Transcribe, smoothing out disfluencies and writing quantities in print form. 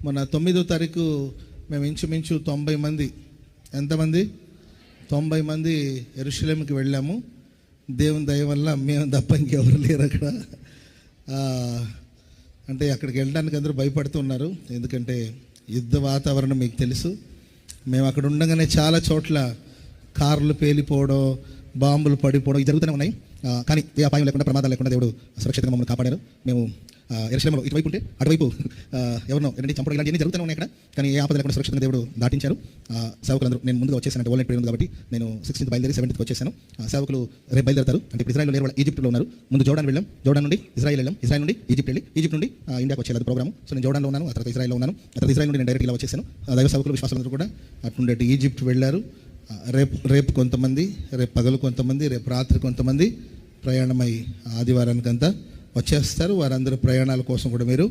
మొన్న 9వ తారీఖు మేము ఇంచుమించు 90 మంది, ఎంతమంది 90 మంది యెరూషలేముకి వెళ్ళాము. దేవుని దయ వల్ల మేము తప్ప ఇంకెవరు లేరు అక్కడ. అంటే అక్కడికి వెళ్ళడానికి అందరూ భయపడుతున్నారు, ఎందుకంటే యుద్ధ వాతావరణం మీకు తెలుసు. మేము అక్కడ ఉండగానే చాలా చోట్ల కార్లు పేలిపోవడం, బాంబులు పడిపోవడం జరుగుతూనే ఉన్నాయి. కానీ ఏ అపాయం లేకుండా, ప్రమాదాలు లేకుండా దేవుడు సురక్షితంగా మమ్మల్ని కాపాడారు. మేము యెరూషలేములో ఇటువైపు ఉంటే అటువైపు ఎవరినో ఏంటంటే చంపడం ఇలాంటివన్నీ జరుగుతూనే ఉన్నాయి అక్కడ. కానీ ఏ ఆపద లేకుండా సురక్షితంగా దేవుడు దాటించారు. సేవకులందరూ, నేను ముందుగా వచ్చేసాను, ఓన్లైన్ ప్రేమ కాబట్టి నేను 16th బయలుదేరి 7th వచ్చేసాను. సేవకులు రేపు బయలుదేరుతారు. అంటే ఇప్పుడు ఇజ్రాయెల్లో లేరు, వాళ్ళు ఈజిప్ట్లో ఉన్నారు. ముందు జోర్డాన్ వెళ్ళాం, జోర్డాన్ నుండి ఇజ్రాయెల్ వెళ్ళాం, ఇజ్రాయెల్ నుండి ఈజిప్ట్ వెళ్ళి, ఈజిప్ట్ నుండి ఇండియాకి వచ్చేది ప్రోగ్రామ్. సో నేను జోర్డాన్లో ఉన్నాను, ఆ తర్వాత ఇజ్రాయెల్లో ఉన్నాను. ఆ తర్వాత ఇజ్రాయెల్ నుండి నేను డైరెక్ట్ ఇలా వచ్చేసాను. దైవ సేవకులు, విశ్వాసులందరూ కూడా అటు ఈజిప్ట్ వెళ్ళారు. రేపు కొంతమంది, రేపు పగలు కొంతమంది, రేపు రాత్రి కొంతమంది ప్రయాణమై ఆదివారానికంతా వచ్చేస్తారు. వారందరూ ప్రయాణాల కోసం కూడా మీరు